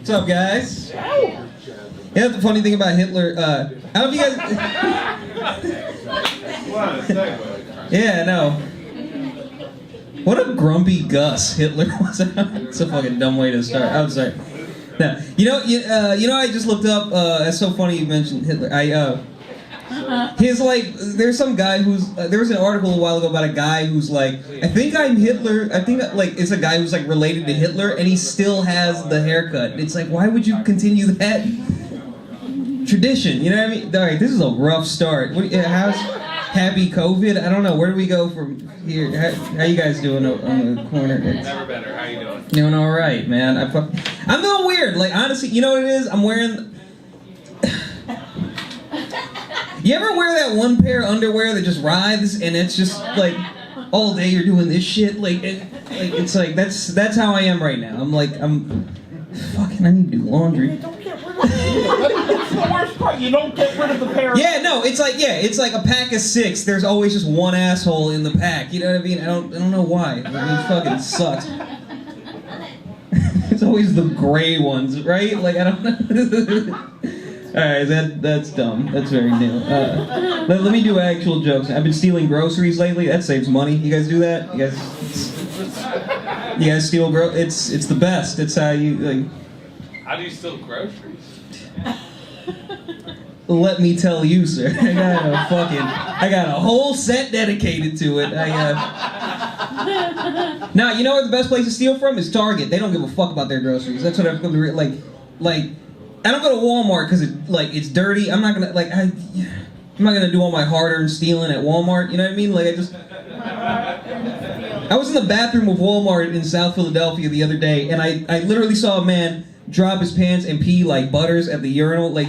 What's up, guys? Yeah, the funny thing about Hitler, I don't know if you guys... Yeah, no. What a grumpy Gus Hitler was. It's a fucking dumb way to start. I'm sorry. No, you know, I just looked up, it's so funny you mentioned Hitler. His, like, there's some guy who's, there was an article a while ago about a guy who's like, I think I'm Hitler, I think, like, it's a guy who's, like, related to Hitler, and he still has the haircut. It's like, why would you continue that tradition, you know what I mean? Alright, this is a rough start. How's happy COVID? I don't know, where do we go from here? How you guys doing on the corner? Never better, how you doing? Doing alright, man. I'm feeling weird, like, honestly, you know what it is? I'm wearing... You ever wear that one pair of underwear that just writhes and it's just like all day you're doing this shit? Like it's like that's how I am right now. I'm fucking I need to do laundry. Don't get rid of it. That's the worst part. You don't get rid of the pair. Yeah, no, it's like a pack of 6. There's always just one asshole in the pack. You know what I mean? I don't know why. I mean, it fucking sucks. It's always the gray ones, right? Like I don't know. Alright, that's dumb. That's very new. Let me do actual jokes. I've been stealing groceries lately. That saves money. You guys do that? You guys steal it's the best. It's how you like. How do you steal groceries? Let me tell you, sir. I got a whole set dedicated to it. Now, you know where the best place to steal from is Target. They don't give a fuck about their groceries. That's what I've come to like. I don't go to Walmart because it's dirty. I'm not gonna do all my hard-earned stealing at Walmart. You know what I mean? Like I was in the bathroom of Walmart in South Philadelphia the other day, and I literally saw a man drop his pants and pee like butters at the urinal. Like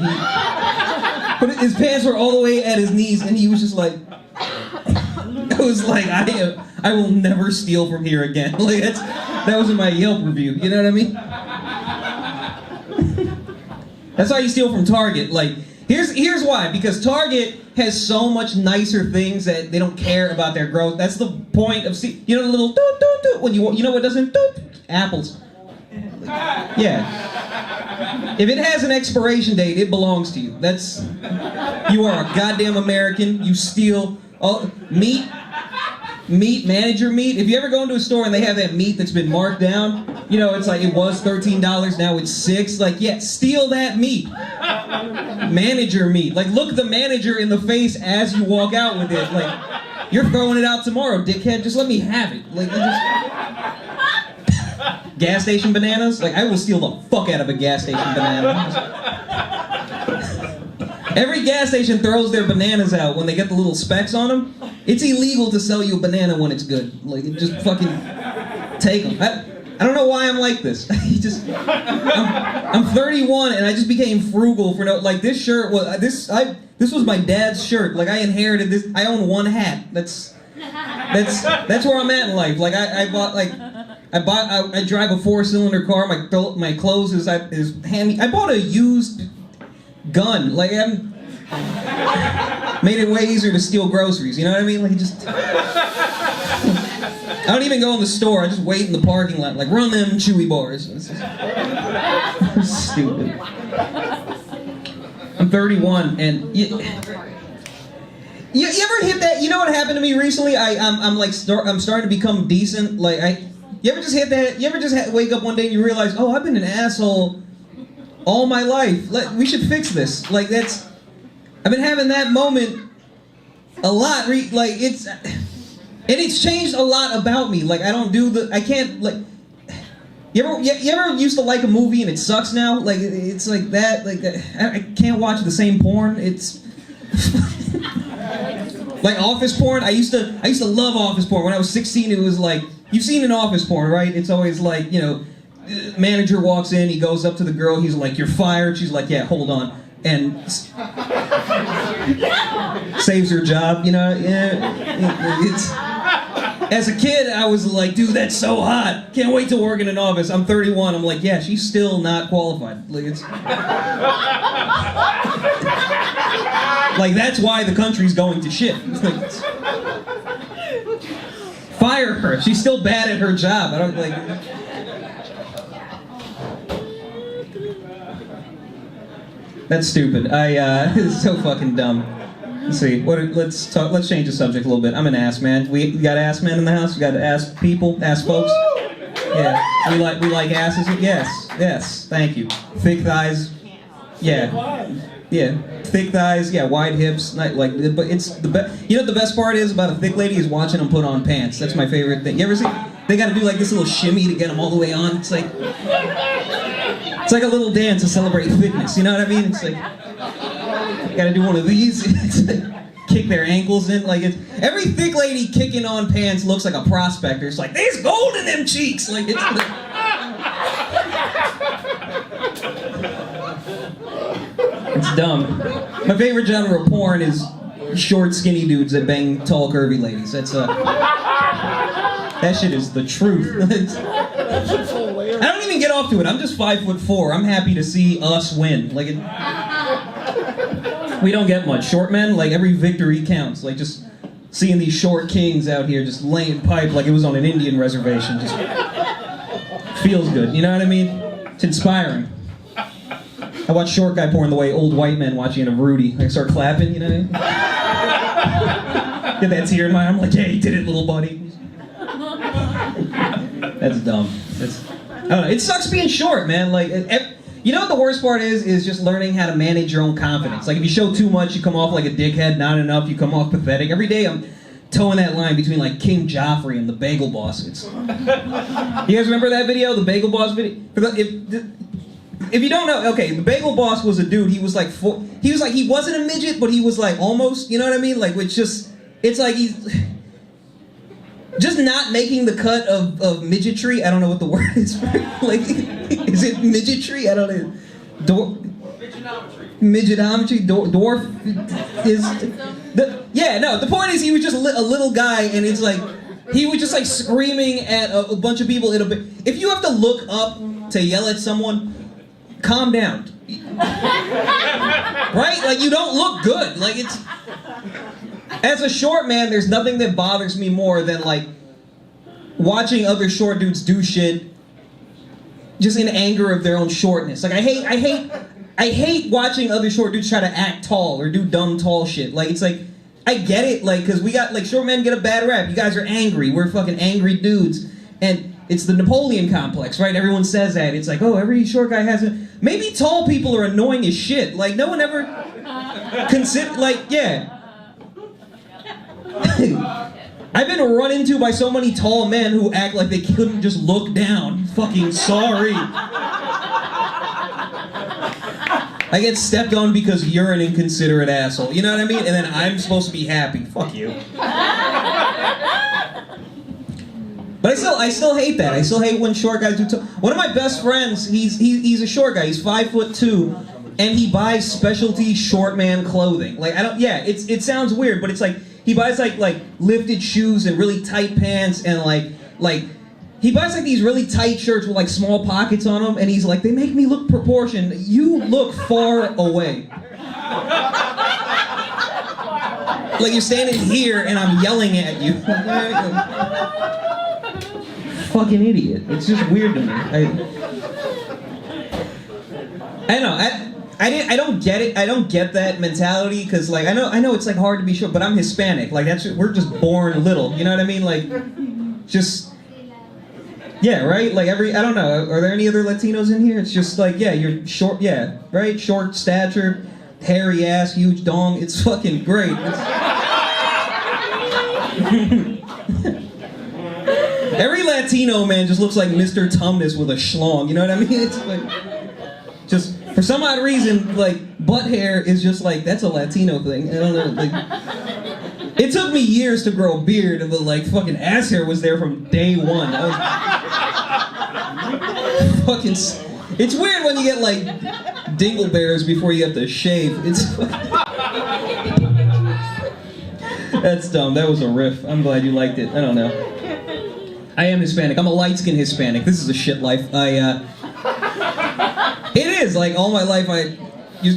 but his pants were all the way at his knees, and he was just like, I was like, I will never steal from here again. Like that was in my Yelp review. You know what I mean? That's how you steal from Target. Like, here's why. Because Target has so much nicer things that they don't care about their growth. That's the point of you know the little doot doot doot when you know what doesn't doot? Apples. Yeah. If it has an expiration date, it belongs to you. You are a goddamn American. You steal all meat, manager meat. If you ever go into a store and they have that meat that's been marked down, you know, it's like it was $13, now it's $6. Like, yeah, steal that meat. Manager meat. Like, look the manager in the face as you walk out with it. Like, you're throwing it out tomorrow, dickhead. Just let me have it. Like, gas station bananas? Like, I will steal the fuck out of a gas station banana. Every gas station throws their bananas out when they get the little specks on them. It's illegal to sell you a banana when it's good. Like, just fucking take them. I don't know why I'm like this. I'm 31 and I just became frugal for like this shirt was this was my dad's shirt. Like I inherited this. I own one hat. That's where I'm at in life. Like I drive a 4-cylinder car. My clothes is handy. I bought a used gun. Like I'm made it way easier to steal groceries. You know what I mean? Like I don't even go in the store. I just wait in the parking lot. Like run them Chewy bars. It's just stupid. I'm 31 and you ever hit that? You know what happened to me recently? I'm starting to become decent. Like you ever just hit that? You ever just wake up one day and you realize, oh, I've been an asshole all my life. Like we should fix this. Like I've been having that moment a lot. And it's changed a lot about me. Like I can't like. You ever used to like a movie and it sucks now? Like it's like that. Like I can't watch the same porn. It's like office porn. I used to love office porn. When I was 16, it was like you've seen an office porn, right? It's always like, you know, manager walks in, he goes up to the girl, he's like, "You're fired." She's like, "Yeah, hold on," and saves her job. You know, yeah. It's. As a kid, I was like, dude, that's so hot. Can't wait to work in an office. I'm 31. I'm like, yeah, she's still not qualified. Like, it's... like, that's why the country's going to shit. Fire her. She's still bad at her job. I don't, like... That's stupid. It's so fucking dumb. Let's see. Let's talk. Let's change the subject a little bit. I'm an ass man. We got ass men in the house. We got ass people, ass folks. Yeah. We like asses. Yes. Thank you. Thick thighs. Yeah. Yeah. Thick thighs. Yeah. Wide hips. But it's the best. You know what the best part is about a thick lady is watching them put on pants. That's my favorite thing. You ever see? They got to do like this little shimmy to get them all the way on. It's like a little dance to celebrate thickness. You know what I mean? It's like. Gotta do one of these. Kick their ankles in. Like it's every thick lady kicking on pants looks like a prospector. It's like there's gold in them cheeks. Like it's dumb. My favorite genre of porn is short, skinny dudes that bang tall, curvy ladies. That's that shit is the truth. I don't even get off to it. I'm just 5'4". I'm happy to see us win. Like it. We don't get much. Short men, like every victory counts. Like just seeing these short kings out here just laying pipe like it was on an Indian reservation just feels good. You know what I mean? It's inspiring. I watch short guy porn the way old white men watching a Rudy. Like start clapping, you know what I mean? Get that tear in my eye. I'm like, yeah, you did it, little buddy. That's dumb. I don't know. It sucks being short, man. Like. You know what the worst part is just learning how to manage your own confidence. Like if you show too much, you come off like a dickhead. Not enough, you come off pathetic. Every day I'm towing that line between like King Joffrey and the Bagel Boss. You guys remember that video, the Bagel Boss video? If you don't know, okay, the Bagel Boss was a dude. He was like he wasn't a midget, but he was like almost. You know what I mean? Like it's like he's just not making the cut of midgetry. I don't know what the word is for it. Like, is it midgetry? I don't know. Midgetometry. Dwarf is... The point is he was just a little guy, and it's like, he was just like screaming at a bunch of people. If you have to look up to yell at someone, calm down. Right? Like, you don't look good. Like, it's... As a short man, there's nothing that bothers me more than like watching other short dudes do shit just in anger of their own shortness. Like I hate watching other short dudes try to act tall or do dumb tall shit. Like it's like I get it, like because we got like short men get a bad rap. You guys are angry. We're fucking angry dudes, and it's the Napoleon complex, right? Everyone says that. It's like, oh, every short guy has it. Maybe tall people are annoying as shit. Like no one ever consider. Like yeah. I've been run into by so many tall men who act like they couldn't just look down. Fucking sorry. I get stepped on because you're an inconsiderate asshole. You know what I mean? And then I'm supposed to be happy. Fuck you. But I still hate that. I still hate when short guys do. One of my best friends, he's a short guy. He's 5'2", and he buys specialty short man clothing. Like I don't. Yeah, it sounds weird, but it's like. He buys like lifted shoes and really tight pants and like he buys like these really tight shirts with like small pockets on them and he's like they make me look proportioned. You look far away. Like you're standing here and I'm yelling at you. Fucking idiot. It's just weird to me. I know. I don't get it. I don't get that mentality because, like, I know it's like hard to be short, but I'm Hispanic. Like, we're just born little. You know what I mean? Like, just yeah, right. Like I don't know. Are there any other Latinos in here? It's just like yeah, you're short. Yeah, right. Short stature, hairy ass, huge dong. It's fucking great. Every Latino man just looks like Mr. Tumnus with a schlong. You know what I mean? It's like just. For some odd reason, like, butt hair is just like, that's a Latino thing. I don't know, like... It took me years to grow a beard, but, like, fucking ass hair was there from day one. Fucking... It's weird when you get, like, dingleberries before you have to shave. It's... That's dumb. That was a riff. I'm glad you liked it. I don't know. I am Hispanic. I'm a light-skinned Hispanic. This is a shit life. It is, like, all my life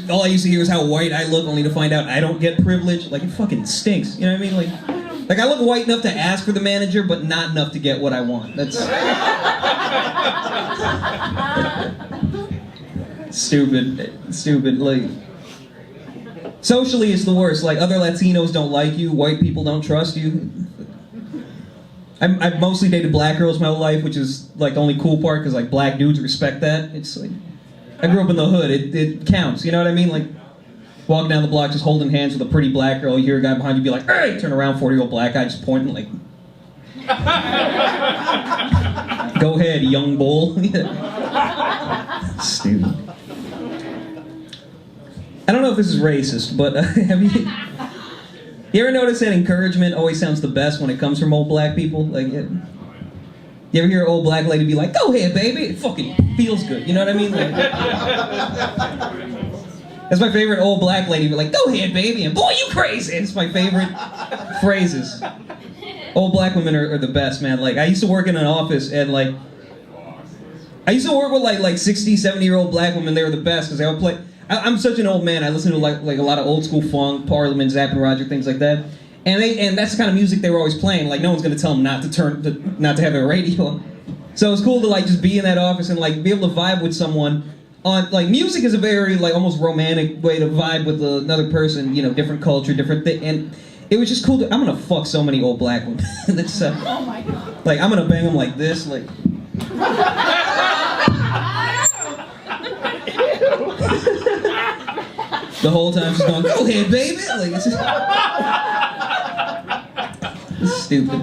all I used to hear is how white I look, only to find out I don't get privilege. Like, it fucking stinks, you know what I mean? Like I look white enough to ask for the manager, but not enough to get what I want. That's... Stupid. Like, socially, it's the worst. Like, other Latinos don't like you. White people don't trust you. I've mostly dated black girls my whole life, which is like the only cool part because like black dudes respect that. It's like I grew up in the hood. It counts. You know what I mean? Like walking down the block, just holding hands with a pretty black girl. You hear a guy behind you be like, "Hey!" Turn around, 40-year-old black guy just pointing like, "Go ahead, young bull." Stupid. I don't know if this is racist, but have you ever noticed that encouragement always sounds the best when it comes from old black people? Like, you ever hear an old black lady be like, "Go ahead, baby"? It fucking feels good. You know what I mean? Like, that's my favorite old black lady. Be like, "Go ahead, baby," and "Boy, you crazy." It's my favorite phrases. Old black women are the best, man. Like, I used to work in an office and like, I used to work with like 60, 70-year-old black women. They were the best because they would play. I'm such an old man. I listen to like a lot of old school funk, Parliament, Zapp and Roger, things like that. And that's the kind of music they were always playing. Like no one's gonna tell them not to have their radio on. So it's cool to like just be in that office and like be able to vibe with someone. On like music is a very like almost romantic way to vibe with another person. You know, different culture, different thing. And it was just cool. I'm gonna fuck so many old black women. That's, oh my god. Like I'm gonna bang them like this, like. The whole time she's going, "Go ahead, baby." Like it's stupid.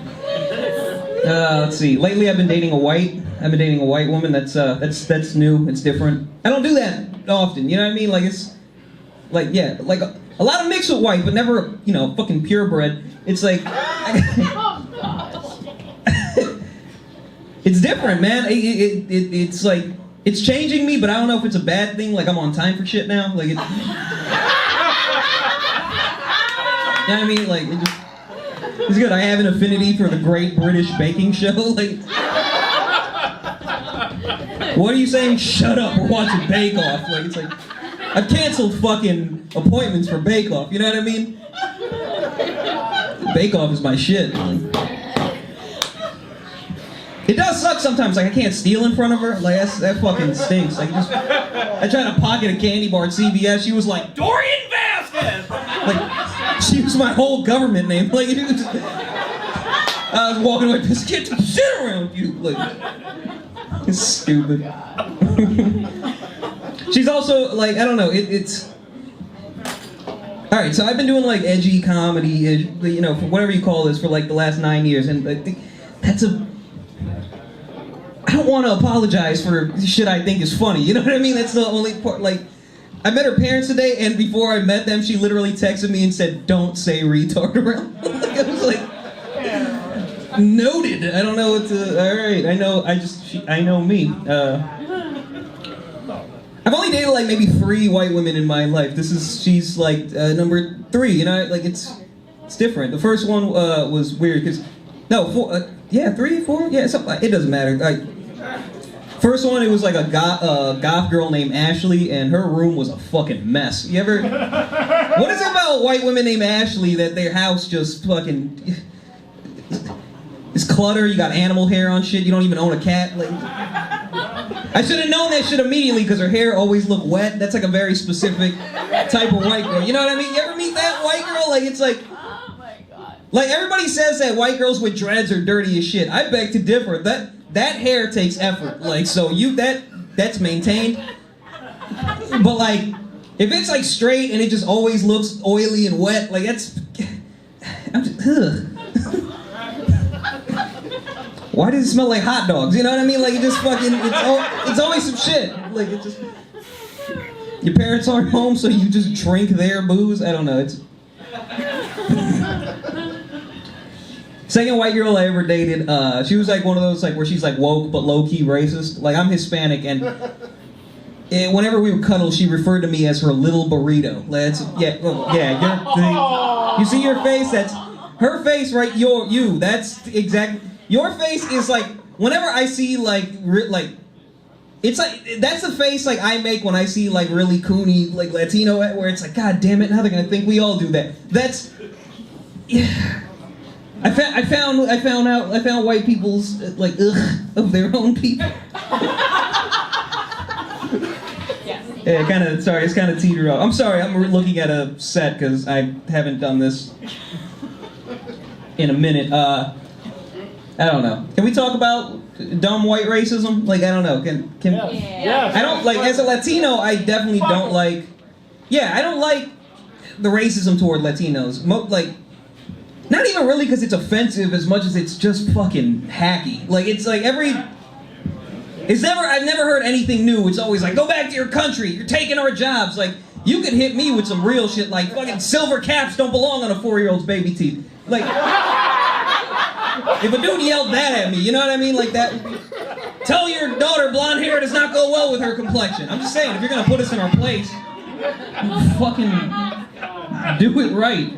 Let's see. Lately, I've been dating a white woman. That's new. It's different. I don't do that often. You know what I mean? Like it's, like yeah, like a lot of mix with white, but never fucking purebred. It's like, it's different, man. It's like. It's changing me, but I don't know if it's a bad thing. Like I'm on time for shit now. Like, you know what I mean? Like it's good. I have an affinity for the Great British Baking Show. Like, what are you saying? Shut up. We're watching Bake Off. Like it's like I've canceled fucking appointments for Bake Off. You know what I mean? Bake Off is my shit. Like, it does suck sometimes, like I can't steal in front of her, like that fucking stinks. Like I tried to pocket a candy bar at CVS, she was like, "Dorian Vasquez!" Like, she was my whole government name. Like, it was, I was walking away, "Just get the shit around you." Like, it's stupid. She's also, like, I don't know, it's... Alright, so I've been doing, like, edgy comedy, whatever you call this, for, like, the last 9 years, and I think that's a... I don't want to apologize for shit I think is funny. You know what I mean? That's the only part. Like, I met her parents today, and before I met them, she literally texted me and said, "Don't say retard around." Like, I was like, noted. I don't know what to. All right, I know. I know me. I've only dated like maybe 3 white women in my life. She's like number 3. You know, like it's different. The first one was weird because 4. Yeah, 3, 4. Yeah, it doesn't matter. Like. First one, it was like a goth girl named Ashley, and her room was a fucking mess. You ever... What is it about white women named Ashley that their house just fucking... is clutter, you got animal hair on shit, you don't even own a cat? Like... I should have known that shit immediately because her hair always looked wet. That's like a very specific type of white girl. You know what I mean? You ever meet that white girl? Like, it's like... Oh my god. Like, everybody says that white girls with dreads are dirty as shit. I beg to differ. That hair takes effort, like, so that's maintained. But like, if it's like straight and it just always looks oily and wet, like that's, I'm just, Why does it smell like hot dogs? You know what I mean? Like it just fucking, it's always some shit. Like it just, your parents aren't home, so you just drink their booze. I don't know. It's. Second white girl I ever dated, she was like one of those like where she's like woke but low-key racist. Like I'm Hispanic and whenever we would cuddle, she referred to me as her little burrito. You see your face? That's her face, right? You. That's exactly. Your face is like whenever I see like it's like that's the face like I make when I see like really coony like Latino where it's like, God damn it, now they're gonna think we all do that. That's yeah. I found white people's like ugh of their own people. Yes. Yeah, sorry, it's kind of teeter up. I'm sorry, I'm looking at a set because I haven't done this in a minute. I don't know. Can we talk about dumb white racism? Like, I don't know. Can Yes. I don't like, as a Latino, I definitely don't like. Yeah, I don't like the racism toward Latinos. Like, not even really because it's offensive as much as it's just fucking hacky. Like, it's like I've never heard anything new. It's always like, go back to your country. You're taking our jobs. Like, you could hit me with some real shit like fucking silver caps don't belong on a 4-year-old's baby teeth. Like, if a dude yelled that at me, you know what I mean? Like that. Tell your daughter blonde hair does not go well with her complexion. I'm just saying, if you're gonna put us in our place, fucking do it right.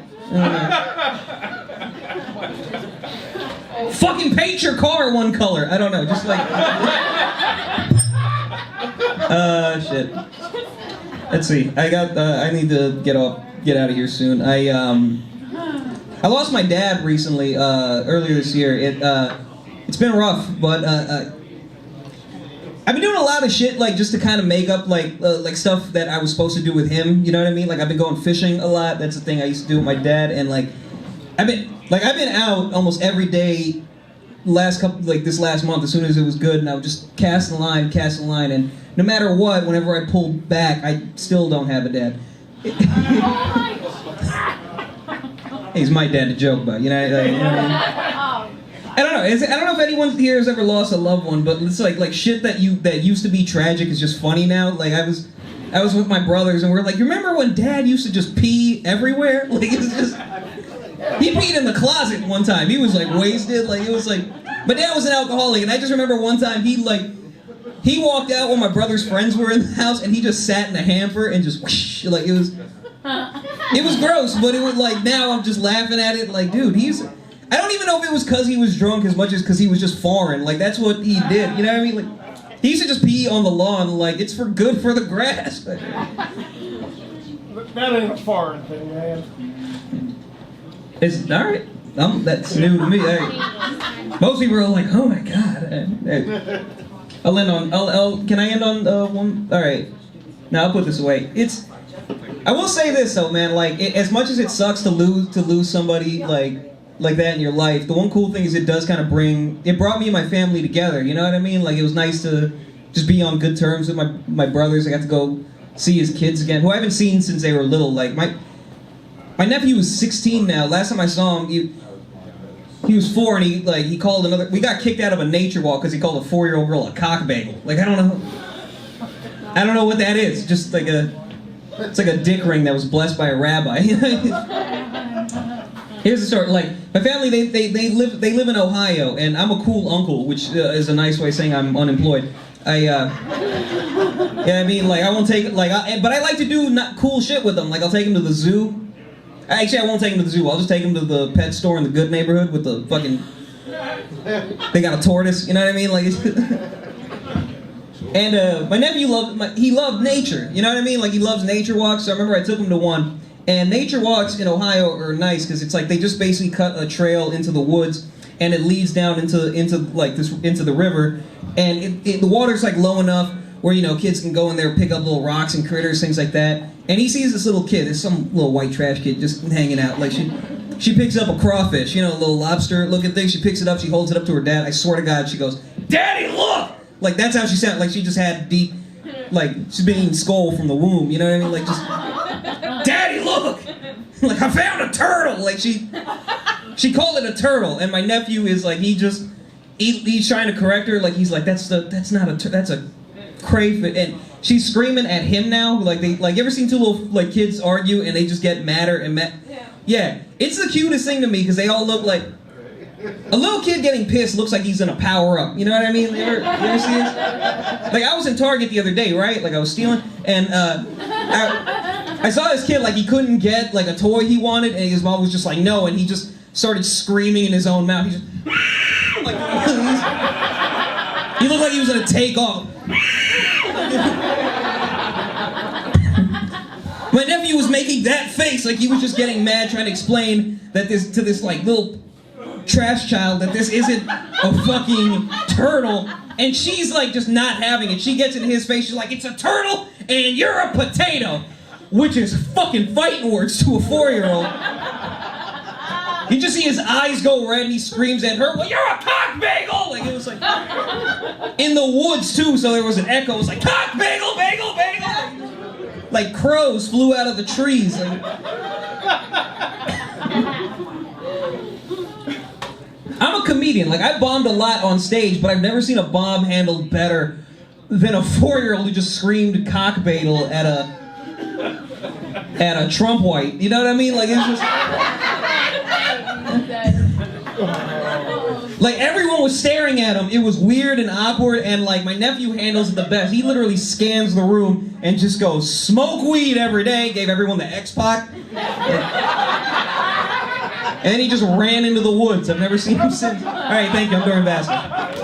Fucking paint your car one color. I don't know, just like. Shit. Let's see. I need to get out of here soon. I lost my dad recently, earlier this year. It's been rough, but I've been doing a lot of shit, like, just to kind of make up, like stuff that I was supposed to do with him, you know what I mean? Like, I've been going fishing a lot. That's the thing I used to do with my dad, and, like, I've been out almost every day this last month, as soon as it was good, and I would just cast the line, and no matter what, whenever I pulled back, I still don't have a dad. He's my dad to joke about, you know? Like, I don't know. I don't know if anyone here has ever lost a loved one, but it's like shit that used to be tragic is just funny now. Like, I was with my brothers, and we're like, you remember when Dad used to just pee everywhere? Like, it's just. He peed in the closet one time. He was like wasted. Like, it was like. My dad was an alcoholic, and I just remember one time he walked out when my brother's friends were in the house, and he just sat in the hamper and just whoosh, like it was gross, but it was like, now I'm just laughing at it. Like, dude, I don't even know if it was because he was drunk as much as because he was just foreign. Like, that's what he did. You know what I mean? Like, he used to just pee on the lawn. Like, it's good for the grass. That ain't a foreign thing, man. It's all right. That's new to me. Most people are like, "Oh my god." I'll end on. Can I end on one? All right. Now I'll put this away. I will say this though, man. Like, as much as it sucks to lose somebody like that in your life, the one cool thing is it does kind of brought me and my family together. You know what I mean? Like, it was nice to just be on good terms with my brothers. I got to go see his kids again, who I haven't seen since they were little. Like, my nephew is 16 now. Last time I saw him, he was 4, and he called another. We got kicked out of a nature walk because he called a 4-year-old girl a cock bagel. Like, I don't know what that is. Just like it's like a dick ring that was blessed by a rabbi. Here's the story. Like, my family, they live in Ohio, and I'm a cool uncle, which is a nice way of saying I'm unemployed. Yeah, I mean, like, I won't take but I like to do cool shit with them. Like, I'll take him to the zoo. Actually, I won't take him to the zoo. I'll just take him to the pet store in the good neighborhood with the fucking. They got a tortoise. You know what I mean? Like. And my nephew loved nature. You know what I mean? Like, he loves nature walks. So I remember I took him to one. And nature walks in Ohio are nice because it's like they just basically cut a trail into the woods, and it leads down into the river, and the water's like low enough where, you know, kids can go in there, pick up little rocks and critters, things like that. And he sees this little kid, there's some little white trash kid just hanging out. Like, she picks up a crawfish, you know, a little lobster looking thing. She picks it up, she holds it up to her dad. I swear to God, she goes, "Daddy, look!" Like, that's how she sounded. Like, she just had deep, like, she's been eating skull from the womb, you know what I mean? Like, just, "Daddy, look!" Like, "I found a turtle!" Like, she called it a turtle, and my nephew is like, he's trying to correct her. Like, he's like, that's a crayfish. And she's screaming at him now. Like, you ever seen two little, like, kids argue and they just get madder and Yeah, it's the cutest thing to me because they all look like. A little kid getting pissed looks like he's gonna power up. You know what I mean? You ever see this? Like, I was in Target the other day, right? Like, I was stealing, and I saw this kid, like, he couldn't get, like, a toy he wanted, and his mom was just like, no, and he just started screaming in his own mouth. He just, like, he looked like he was gonna take off. My nephew was making that face, like he was just getting mad, trying to explain that to this like little trash child that this isn't a fucking turtle, and she's like just not having it. She gets in his face, she's like, "It's a turtle and you're a potato, which is fucking fighting words to a 4-year-old. You just see his eyes go red and he screams at her, well, you're a cock bagel! Like, it was like, in the woods too, so there was an echo. It was like, cock bagel, bagel, bagel! Like crows flew out of the trees. Like, I'm a comedian. Like, I bombed a lot on stage, but I've never seen a bomb handled better than a 4-year-old who just screamed cock bagel at a Trump white. You know what I mean? Like, it's just... Like, everyone was staring at him. It was weird and awkward, and like, my nephew handles it the best. He literally scans the room and just goes, smoke weed every day, gave everyone the X-Pac. And then he just ran into the woods. I've never seen him since. All right, thank you. I'm Dorian Baskin.